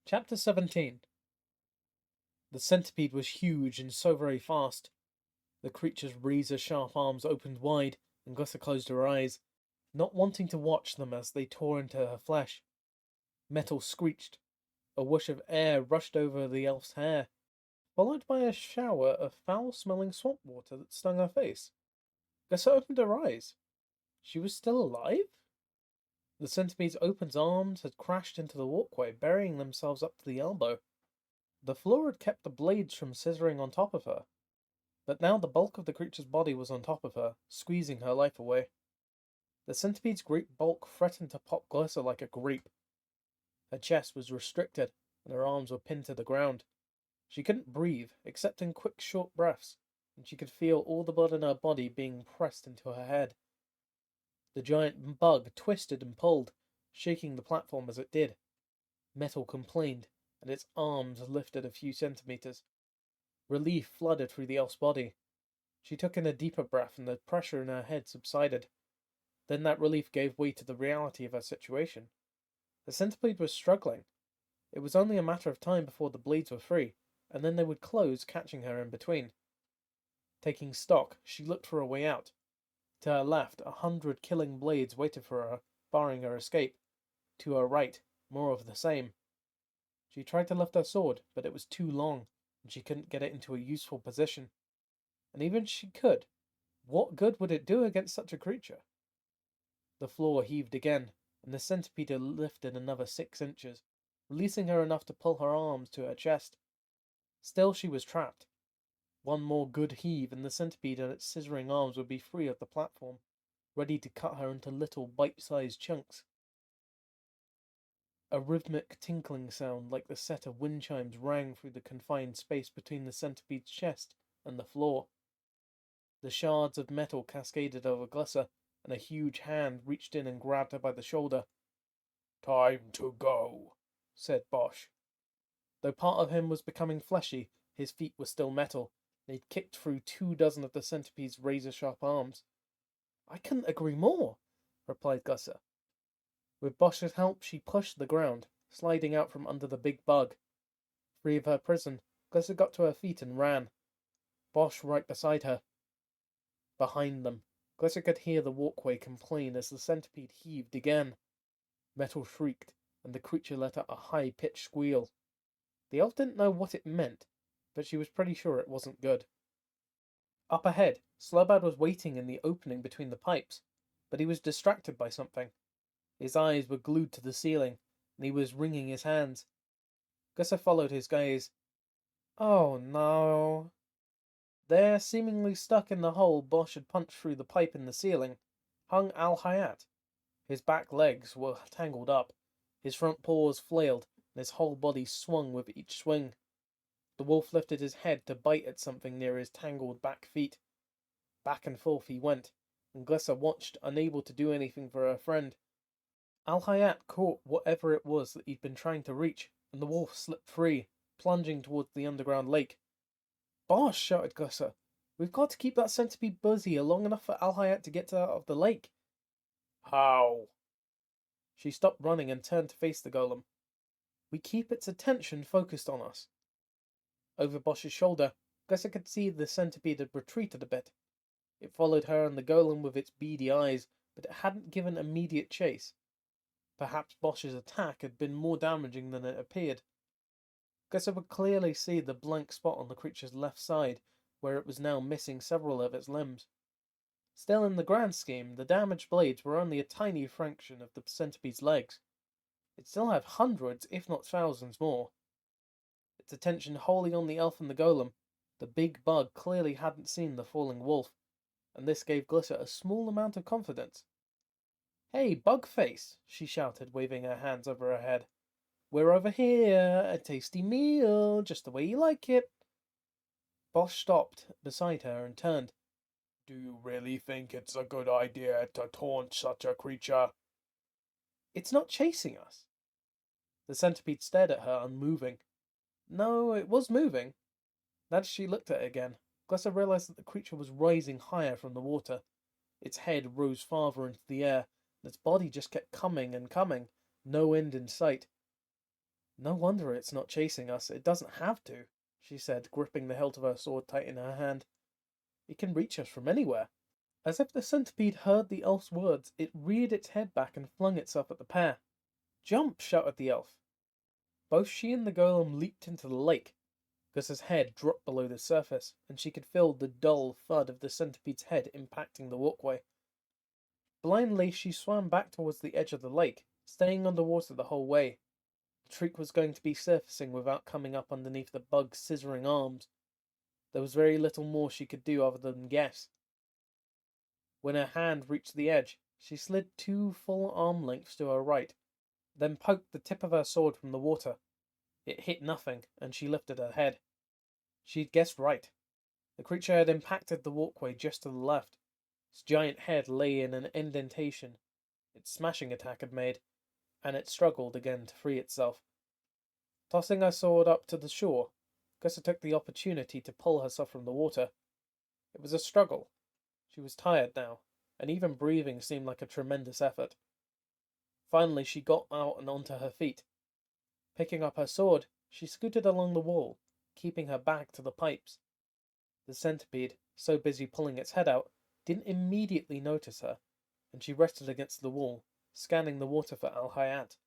Chapter 17. The centipede was huge and so very fast. The creature's razor-sharp arms opened wide, and Glissa closed her eyes, not wanting to watch them as they tore into her flesh. Metal screeched. A whoosh of air rushed over the elf's hair, followed by a shower of foul-smelling swamp water that stung her face. Glissa opened her eyes. She was still alive? The centipede's open arms had crashed into the walkway, burying themselves up to the elbow. The floor had kept the blades from scissoring on top of her, but now the bulk of the creature's body was on top of her, squeezing her life away. The centipede's great bulk threatened to pop Glissa like a grape. Her chest was restricted, and her arms were pinned to the ground. She couldn't breathe, except in quick, short breaths, and she could feel all the blood in her body being pressed into her head. The giant bug twisted and pulled, shaking the platform as it did. Metal complained, and its arms lifted a few centimeters. Relief flooded through the elf's body. She took in a deeper breath, and the pressure in her head subsided. Then that relief gave way to the reality of her situation. The centipede was struggling. It was only a matter of time before the blades were free, and then they would close, catching her in between. Taking stock, she looked for a way out. To her left, 100 killing blades waited for her, barring her escape. To her right, more of the same. She tried to lift her sword, but it was too long, and she couldn't get it into a useful position. And even if she could, what good would it do against such a creature? The floor heaved again, and the centipede lifted another 6 inches, releasing her enough to pull her arms to her chest. Still she was trapped. One more good heave, and the centipede and its scissoring arms would be free of the platform, ready to cut her into little bite-sized chunks. A rhythmic tinkling sound like the set of wind chimes rang through the confined space between the centipede's chest and the floor. The shards of metal cascaded over Glissa, and a huge hand reached in and grabbed her by the shoulder. "Time to go," said Bosh. Though part of him was becoming fleshy, his feet were still metal, and he'd kicked through 24 of the centipede's razor-sharp arms. "I couldn't agree more," replied Glissa. With Bosh's help, she pushed the ground, sliding out from under the big bug. Free of her prison, Glissa got to her feet and ran. Bosh right beside her. Behind them, Glissa could hear the walkway complain as the centipede heaved again. Metal shrieked, and the creature let out a high-pitched squeal. The elf didn't know what it meant, but she was pretty sure it wasn't good. Up ahead, Slowbad was waiting in the opening between the pipes, but he was distracted by something. His eyes were glued to the ceiling, and he was wringing his hands. Glissa followed his gaze. Oh no. There, seemingly stuck in the hole Bosh had punched through the pipe in the ceiling, hung Al-Hayat. His back legs were tangled up, his front paws flailed, and his whole body swung with each swing. The wolf lifted his head to bite at something near his tangled back feet. Back and forth he went, and Glissa watched, unable to do anything for her friend. Al-Hayat caught whatever it was that he'd been trying to reach, and the wolf slipped free, plunging towards the underground lake. "Bosh!" shouted Glissa. "We've got to keep that centipede busy long enough for Al-Hayat to get out of the lake." "How?" She stopped running and turned to face the golem. "We keep its attention focused on us." Over Bosh's shoulder, Glissa could see the centipede had retreated a bit. It followed her and the golem with its beady eyes, but it hadn't given immediate chase. Perhaps Bosh's attack had been more damaging than it appeared. Glissa could clearly see the blank spot on the creature's left side, where it was now missing several of its limbs. Still, in the grand scheme, the damaged blades were only a tiny fraction of the centipede's legs. It still had hundreds, if not thousands, more. Its attention wholly on the elf and the golem, the big bug clearly hadn't seen the falling wolf, and this gave Glissa a small amount of confidence. "Hey, Bugface!" she shouted, waving her hands over her head. "We're over here, a tasty meal, just the way you like it." Bosh stopped beside her and turned. "Do you really think it's a good idea to taunt such a creature?" "It's not chasing us." The centipede stared at her, unmoving. No, it was moving. As she looked at it again, Glissa realized that the creature was rising higher from the water. Its head rose farther into the air, and its body just kept coming and coming, no end in sight. No wonder it's not chasing us. It doesn't have to, she said, gripping the hilt of her sword tight in her hand. It can reach us from anywhere. As if the centipede heard the elf's words, it reared its head back and flung itself at the pair. Jump! Shouted the elf. Both she and the golem leaped into the lake. Gus's head dropped below the surface, and she could feel the dull thud of the centipede's head impacting the walkway. Blindly, she swam back towards the edge of the lake, staying underwater the whole way. The Treek was going to be surfacing without coming up underneath the bug's scissoring arms. There was very little more she could do other than guess. When her hand reached the edge, she slid 2 full arm lengths to her right, then poked the tip of her sword from the water. It hit nothing, and she lifted her head. She'd guessed right. The creature had impacted the walkway just to the left. Its giant head lay in an indentation its smashing attack had made, and it struggled again to free itself. Tossing her sword up to the shore, Glissa took the opportunity to pull herself from the water. It was a struggle. She was tired now, and even breathing seemed like a tremendous effort. Finally, she got out and onto her feet. Picking up her sword, she scooted along the wall, keeping her back to the pipes. The centipede, so busy pulling its head out, didn't immediately notice her, and she rested against the wall, scanning the water for Al-Hayat.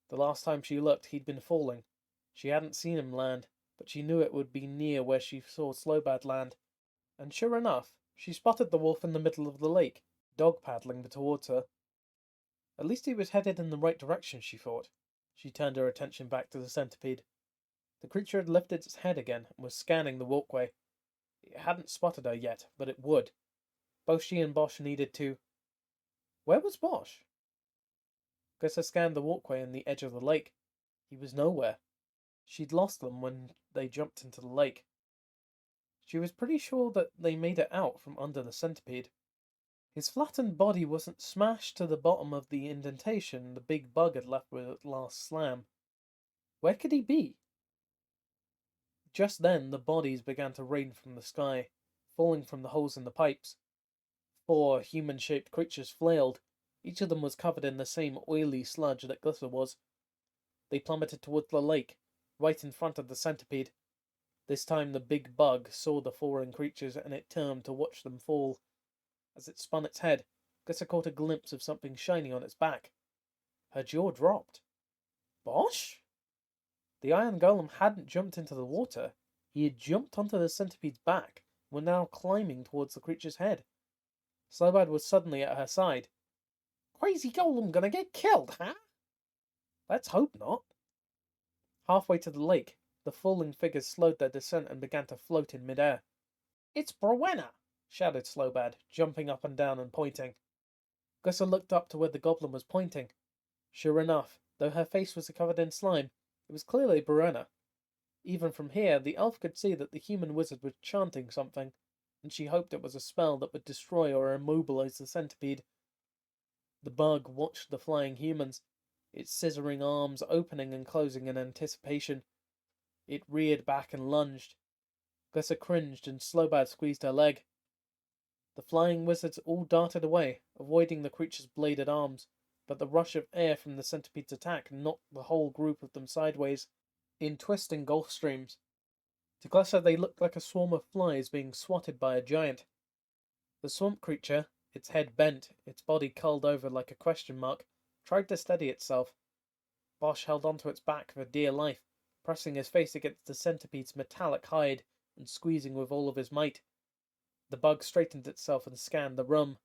The last time she looked, he'd been falling. She hadn't seen him land, but she knew it would be near where she saw Slowbad land. And sure enough, she spotted the wolf in the middle of the lake, dog paddling towards her. At least he was headed in the right direction, she thought. She turned her attention back to the centipede. The creature had lifted its head again and was scanning the walkway. It hadn't spotted her yet, but it would. Both she and Bosh needed to... Where was Bosh? Glissa scanned the walkway and the edge of the lake. He was nowhere. She'd lost them when they jumped into the lake. She was pretty sure that they made it out from under the centipede. His flattened body wasn't smashed to the bottom of the indentation the big bug had left with its last slam. Where could he be? Just then, the bodies began to rain from the sky, falling from the holes in the pipes. 4 human-shaped creatures flailed. Each of them was covered in the same oily sludge that Glissa was. They plummeted towards the lake, right in front of the centipede. This time the big bug saw the fallen creatures and it turned to watch them fall. As it spun its head, Glissa caught a glimpse of something shiny on its back. Her jaw dropped. Bosh? The iron golem hadn't jumped into the water. He had jumped onto the centipede's back, and were now climbing towards the creature's head. Slowbad was suddenly at her side. Crazy golem gonna get killed, huh? Let's hope not. Halfway to the lake, the falling figures slowed their descent and began to float in midair. It's Browena! Shouted Slowbad, jumping up and down and pointing. Glissa looked up to where the goblin was pointing. Sure enough, though her face was covered in slime, it was clearly Browena. Even from here, the elf could see that the human wizard was chanting something, and she hoped it was a spell that would destroy or immobilize the centipede. The bug watched the flying humans, its scissoring arms opening and closing in anticipation. It reared back and lunged. Glissa cringed and Slowbad squeezed her leg. The flying wizards all darted away, avoiding the creature's bladed arms, but the rush of air from the centipede's attack knocked the whole group of them sideways, in twisting gulf streams. To Glissa they looked like a swarm of flies being swatted by a giant. The swamp creature, its head bent, its body curled over like a question mark, tried to steady itself. Bosh held onto its back for dear life, pressing his face against the centipede's metallic hide and squeezing with all of his might. The bug straightened itself and scanned the room.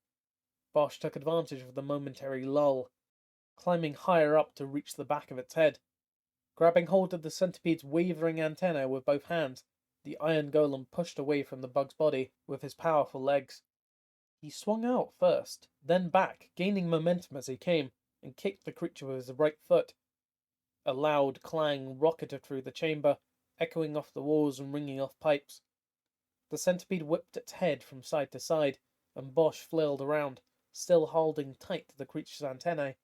Bosh took advantage of the momentary lull, climbing higher up to reach the back of its head. Grabbing hold of the centipede's wavering antennae with both hands, the iron golem pushed away from the bug's body with his powerful legs. He swung out first, then back, gaining momentum as he came, and kicked the creature with his right foot. A loud clang rocketed through the chamber, echoing off the walls and ringing off pipes. The centipede whipped its head from side to side, and Bosh flailed around, still holding tight to the creature's antennae.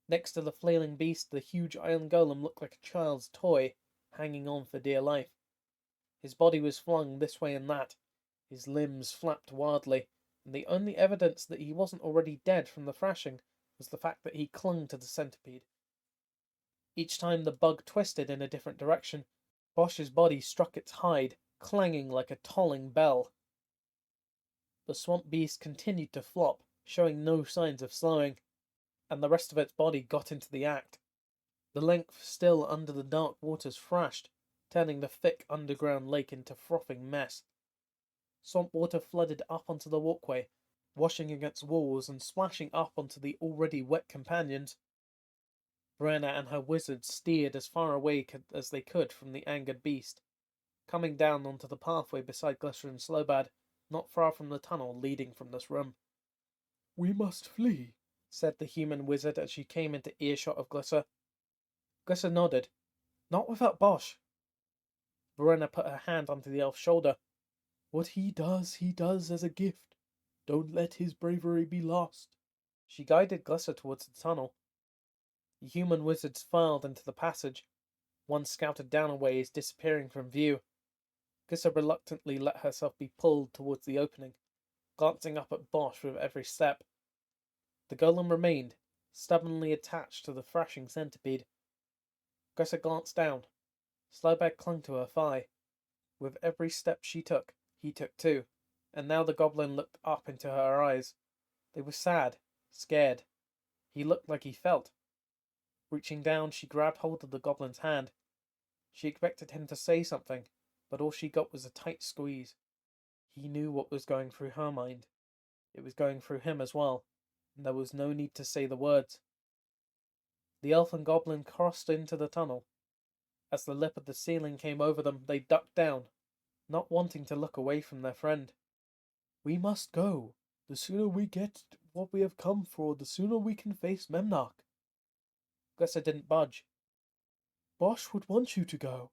Next to the flailing beast, the huge iron golem looked like a child's toy, hanging on for dear life. His body was flung this way and that, his limbs flapped wildly, and the only evidence that he wasn't already dead from the thrashing was the fact that he clung to the centipede. Each time the bug twisted in a different direction, Bosch's body struck its hide, clanging like a tolling bell. The swamp beast continued to flop, showing no signs of slowing, and the rest of its body got into the act. The length still under the dark waters thrashed, turning the thick underground lake into frothing mess. Swamp water flooded up onto the walkway, washing against walls and splashing up onto the already wet companions. Brenna and her wizards steered as far away as they could from the angered beast, coming down onto the pathway beside Glissa and Slowbad, not far from the tunnel leading from this room. "We must flee," said the human wizard as she came into earshot of Glissa. Glissa nodded. "Not without Bosh." Brenna put her hand onto the elf's shoulder. "What he does as a gift. Don't let his bravery be lost." She guided Glissa towards the tunnel. The human wizards filed into the passage. One scouted down a ways, disappearing from view. Glissa reluctantly let herself be pulled towards the opening, glancing up at Bosh with every step. The golem remained, stubbornly attached to the thrashing centipede. Glissa glanced down. Slowbad clung to her thigh. With every step she took, he took too, and now the goblin looked up into her eyes. They were sad, scared. He looked like he felt. Reaching down, she grabbed hold of the goblin's hand. She expected him to say something, but all she got was a tight squeeze. He knew what was going through her mind. It was going through him as well, and there was no need to say the words. The elf and goblin crossed into the tunnel. As the lip of the ceiling came over them, they ducked down, not wanting to look away from their friend. "We must go. The sooner we get what we have come for, the sooner we can face Memnarch." Glissa didn't budge. "Bosh would want you to go."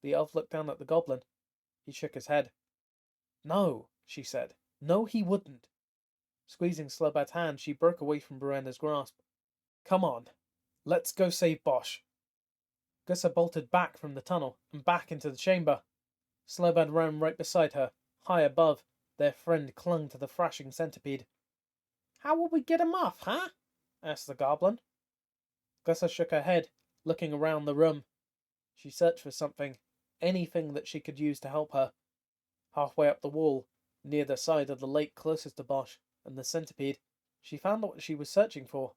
The elf looked down at the goblin. He shook his head. "No," she said. "No, he wouldn't." Squeezing Slowbad's hand, she broke away from Brenna's grasp. "Come on. Let's go save Bosh." Glissa bolted back from the tunnel and back into the chamber. Slowbad ran right beside her. High above, their friend clung to the thrashing centipede. "How will we get him off, huh?" asked the goblin. Glissa shook her head, looking around the room. She searched for something, anything that she could use to help her. Halfway up the wall, near the side of the lake closest to Bosh and the centipede, she found what she was searching for.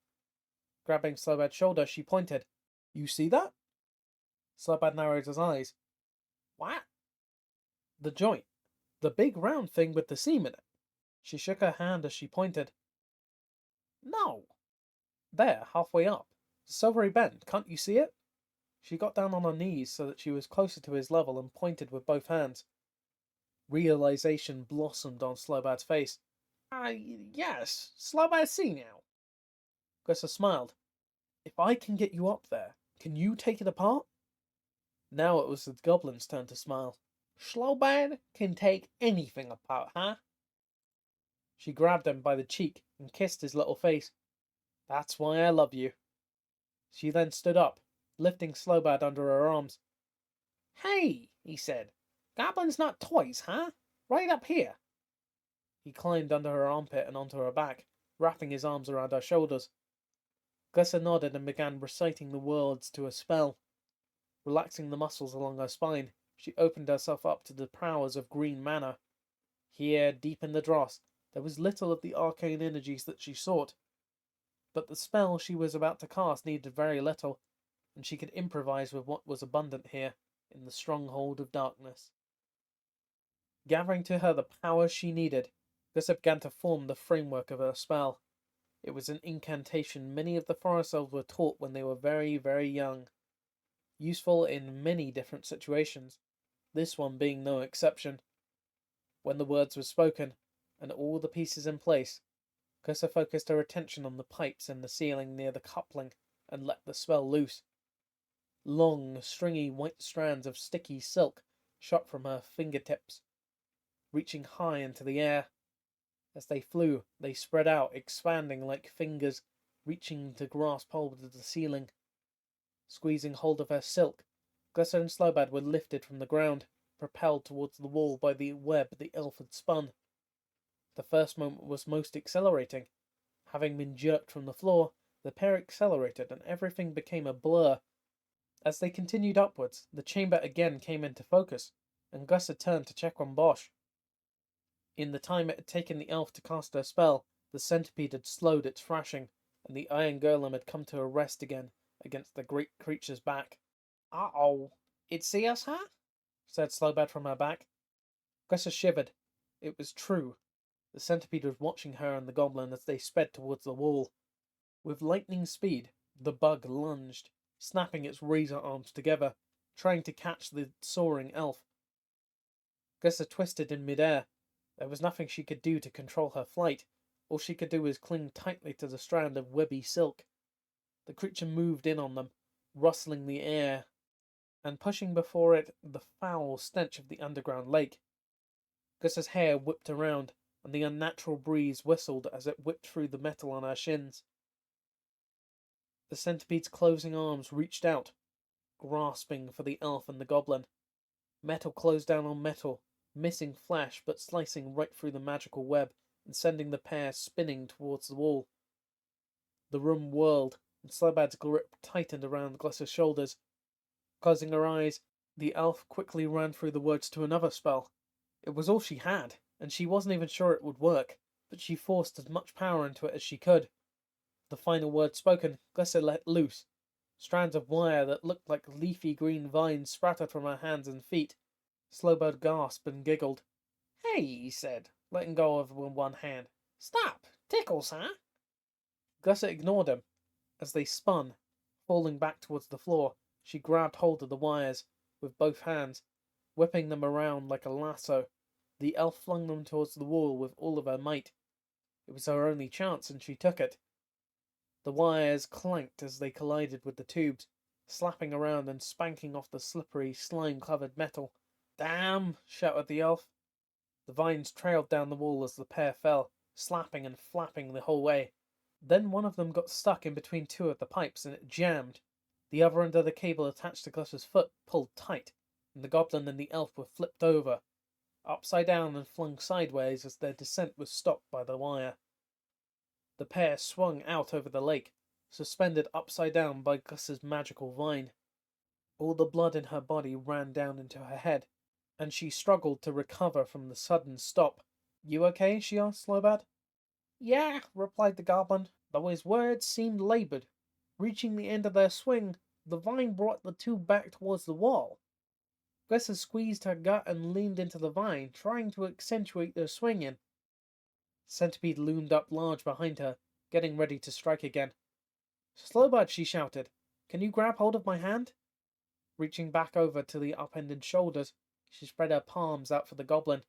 Grabbing Slowbad's shoulder, she pointed. "You see that?" Slowbad narrowed his eyes. "What?" "The joint. The big round thing with the seam in it." She shook her hand as she pointed. "No." "There, halfway up. The silvery bend. Can't you see it?" She got down on her knees so that she was closer to his level and pointed with both hands. Realization blossomed on Slowbad's face. Yes, Slowbad see now." Glissa smiled. "If I can get you up there, can you take it apart?" Now it was the goblin's turn to smile. "Slowbad can take anything apart, huh?" She grabbed him by the cheek and kissed his little face. "That's why I love you." She then stood up, lifting Slowbad under her arms. "Hey," he said. "Goblins not toys, huh? Right up here." He climbed under her armpit and onto her back, wrapping his arms around her shoulders. Glissa nodded and began reciting the words to a spell. Relaxing the muscles along her spine, she opened herself up to the powers of green mana. Here, deep in the dross, there was little of the arcane energies that she sought. But the spell she was about to cast needed very little, and she could improvise with what was abundant here, in the stronghold of darkness. Gathering to her the power she needed, Glissa began to form the framework of her spell. It was an incantation many of the forest elves were taught when they were very, very young. Useful in many different situations, this one being no exception. When the words were spoken, and all the pieces in place, Glissa focused her attention on the pipes in the ceiling near the coupling and let the spell loose. Long, stringy white strands of sticky silk shot from her fingertips, reaching high into the air. As they flew, they spread out, expanding like fingers, reaching to grasp hold of the ceiling. Squeezing hold of her silk, Glissa and Slowbad were lifted from the ground, propelled towards the wall by the web the elf had spun. The first moment was most exhilarating. Having been jerked from the floor, The pair accelerated and everything became a blur. As they continued upwards, the chamber again came into focus, and Glissa turned to check on Bosh. In the time it had taken the elf to cast her spell, the centipede had slowed its thrashing, and the iron golem had come to a rest again against the great creature's back. "Uh-oh, it see us, huh?" said Slowbad from her back. Glissa shivered. It was true. The centipede was watching her and the goblin as they sped towards the wall. With lightning speed, the bug lunged, snapping its razor arms together, trying to catch the soaring elf. Glissa twisted in midair. There was nothing she could do to control her flight. All she could do was cling tightly to the strand of webby silk. The creature moved in on them, rustling the air, and pushing before it the foul stench of the underground lake. Glissa's hair whipped around, and the unnatural breeze whistled as it whipped through the metal on her shins. The centipede's closing arms reached out, grasping for the elf and the goblin. Metal closed down on metal, missing flesh but slicing right through the magical web and sending the pair spinning towards the wall. The room whirled, and Slowbad's grip tightened around Glissa's shoulders. Closing her eyes, the elf quickly ran through the words to another spell. It was all she had, and she wasn't even sure it would work, but she forced as much power into it as she could. The final word spoken, Glissa let loose. Strands of wire that looked like leafy green vines sprouted from her hands and feet. Slowbird gasped and giggled. "Hey," he said, letting go of her with one hand. "Stop! Tickles, huh?" Glissa ignored him. As they spun, falling back towards the floor, she grabbed hold of the wires with both hands, whipping them around like a lasso. The elf flung them towards the wall with all of her might. It was her only chance, and she took it. The wires clanked as they collided with the tubes, slapping around and spanking off the slippery, slime-covered metal. "Damn!" shouted the elf. The vines trailed down the wall as the pair fell, slapping and flapping the whole way. Then one of them got stuck in between two of the pipes, and it jammed. The other end of the cable attached to Glissa's foot pulled tight, and the goblin and the elf were flipped over, upside down and flung sideways as their descent was stopped by the wire. The pair swung out over the lake, suspended upside down by Glissa's magical vine. All the blood in her body ran down into her head, and she struggled to recover from the sudden stop. "You okay?" she asked Slowbad. "Yeah," replied the goblin, though his words seemed laboured. Reaching the end of their swing, the vine brought the two back towards the wall. Glissa squeezed her gut and leaned into the vine, trying to accentuate their swinging. Centipede loomed up large behind her, getting ready to strike again. "Slowbud," she shouted, "can you grab hold of my hand?" Reaching back over to the upended shoulders, she spread her palms out for the goblin.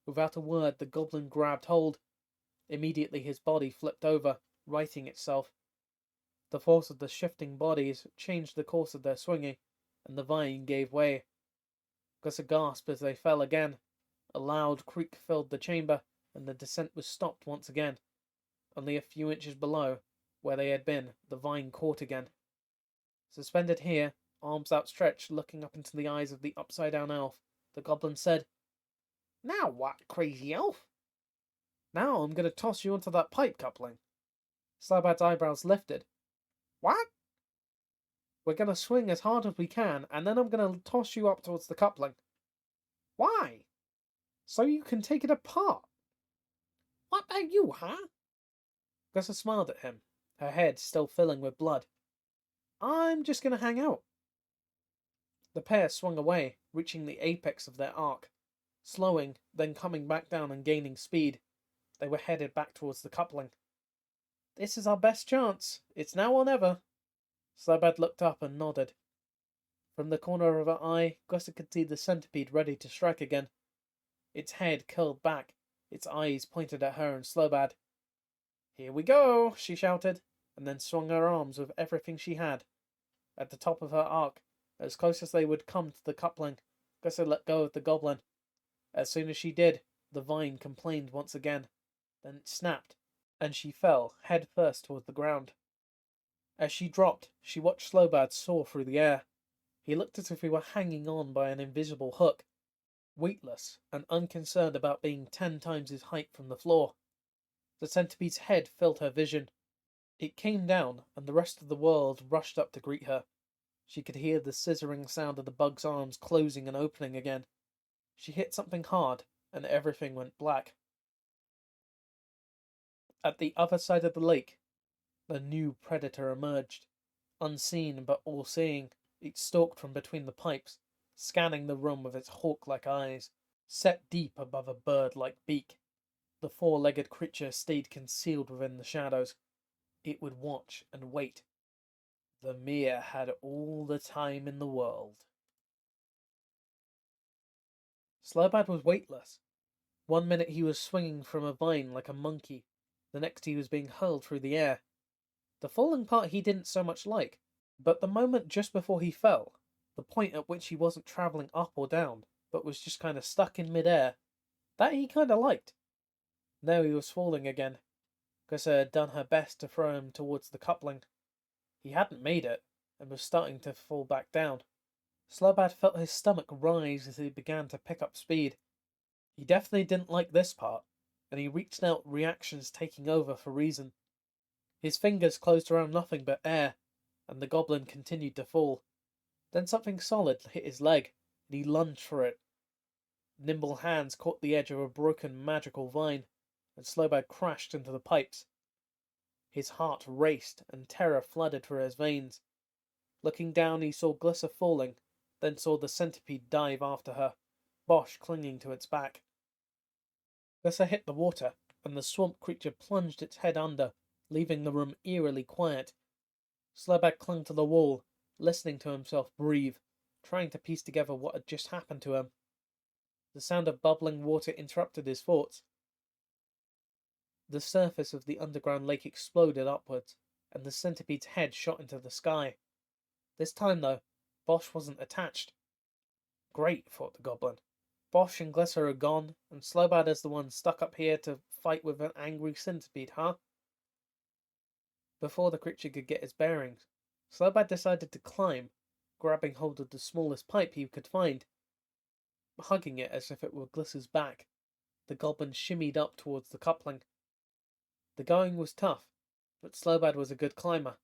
Without a word, the goblin grabbed hold. Immediately his body flipped over, righting itself. The force of the shifting bodies changed the course of their swinging, and the vine gave way. Glissa gasped as they fell again. A loud creak filled the chamber, and the descent was stopped once again. Only a few inches below, where they had been, the vine caught again. Suspended here, arms outstretched, looking up into the eyes of the upside-down elf, the goblin said, "Now what, crazy elf?" "Now I'm going to toss you onto that pipe coupling." Slowbad's eyebrows lifted. "What?" "We're going to swing as hard as we can, and then I'm going to toss you up towards the coupling." "Why?" "So you can take it apart." "What are you, huh?" Glissa smiled at him, her head still filling with blood. "I'm just going to hang out." The pair swung away, reaching the apex of their arc. Slowing, then coming back down and gaining speed, they were headed back towards the coupling. "This is our best chance. It's now or never." Slowbad looked up and nodded. From the corner of her eye, Glissa could see the centipede ready to strike again. Its head curled back, its eyes pointed at her and Slowbad. "Here we go," she shouted, and then swung her arms with everything she had. At the top of her arc, as close as they would come to the coupling, Glissa let go of the goblin. As soon as she did, the vine complained once again. Then it snapped, and she fell head first toward the ground. As she dropped, she watched Slowbad soar through the air. He looked as if he were hanging on by an invisible hook, weightless and unconcerned about being 10 times his height from the floor. The centipede's head filled her vision. It came down, and the rest of the world rushed up to greet her. She could hear the scissoring sound of the bug's arms closing and opening again. She hit something hard, and everything went black. At the other side of the lake, the new predator emerged. Unseen but all-seeing, it stalked from between the pipes, scanning the room with its hawk-like eyes, set deep above a bird-like beak. The four-legged creature stayed concealed within the shadows. It would watch and wait. The mere had all the time in the world. Slowbad was weightless. One minute he was swinging from a vine like a monkey, the next he was being hurled through the air. The falling part he didn't so much like, but the moment just before he fell, the point at which he wasn't travelling up or down, but was just kind of stuck in mid-air, that he kind of liked. Now he was falling again. Glissa had done her best to throw him towards the coupling. He hadn't made it, and was starting to fall back down. Slowbad felt his stomach rise as he began to pick up speed. He definitely didn't like this part, and he reached out, reactions taking over for reason. His fingers closed around nothing but air, and the goblin continued to fall. Then something solid hit his leg, and he lunged for it. Nimble hands caught the edge of a broken magical vine, and Slowbad crashed into the pipes. His heart raced, and terror flooded through his veins. Looking down, he saw Glissa falling, then saw the centipede dive after her, Bosh clinging to its back. Glissa hit the water, and the swamp creature plunged its head under, leaving the room eerily quiet. Slowbad clung to the wall, listening to himself breathe, trying to piece together what had just happened to him. The sound of bubbling water interrupted his thoughts. The surface of the underground lake exploded upwards, and the centipede's head shot into the sky. This time, though, Bosh wasn't attached. Great, thought the goblin. Bosh and Glissa are gone, and Slowbad is the one stuck up here to fight with an angry centipede, huh? Before the creature could get his bearings, Slowbad decided to climb, grabbing hold of the smallest pipe he could find. Hugging it as if it were Glissa's back, the goblin shimmied up towards the coupling. The going was tough, but Slowbad was a good climber,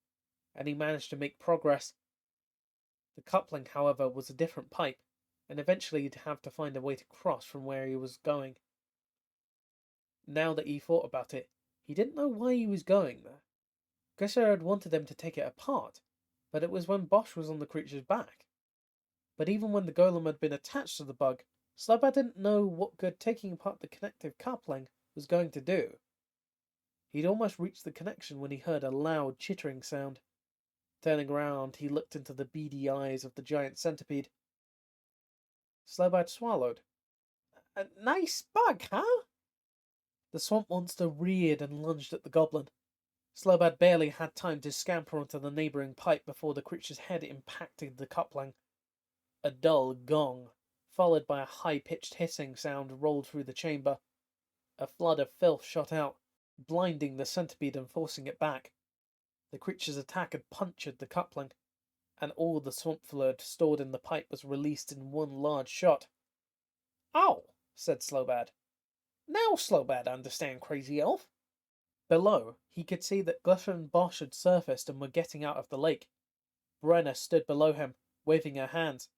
and he managed to make progress. The coupling, however, was a different pipe, and eventually he'd have to find a way to cross from where he was going. Now that he thought about it, he didn't know why he was going there. Glissa had wanted them to take it apart, but it was when Bosh was on the creature's back. But even when the golem had been attached to the bug, Slowbad didn't know what good taking apart the connective coupling was going to do. He'd almost reached the connection when he heard a loud chittering sound. Turning around, he looked into the beady eyes of the giant centipede. Slowbad swallowed. "A nice bug, huh?" The swamp monster reared and lunged at the goblin. Slowbad barely had time to scamper onto the neighbouring pipe before the creature's head impacted the coupling. A dull gong, followed by a high-pitched hissing sound, rolled through the chamber. A flood of filth shot out, blinding the centipede and forcing it back. The creature's attack had punctured the coupling, and all the swamp fluid stored in the pipe was released in one large shot. "Oh," said Slowbad. "Now Slowbad understand, crazy elf." Below, he could see that Glissa and Bosh had surfaced and were getting out of the lake. Brenna stood below him, waving her hands.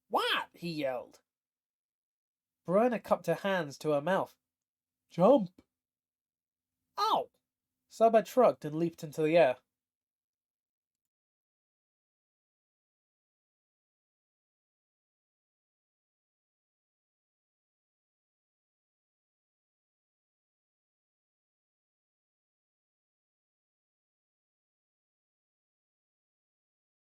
"What?" he yelled. Brenna cupped her hands to her mouth. "Jump!" "Oh!" Slowbad shrugged and leaped into the air.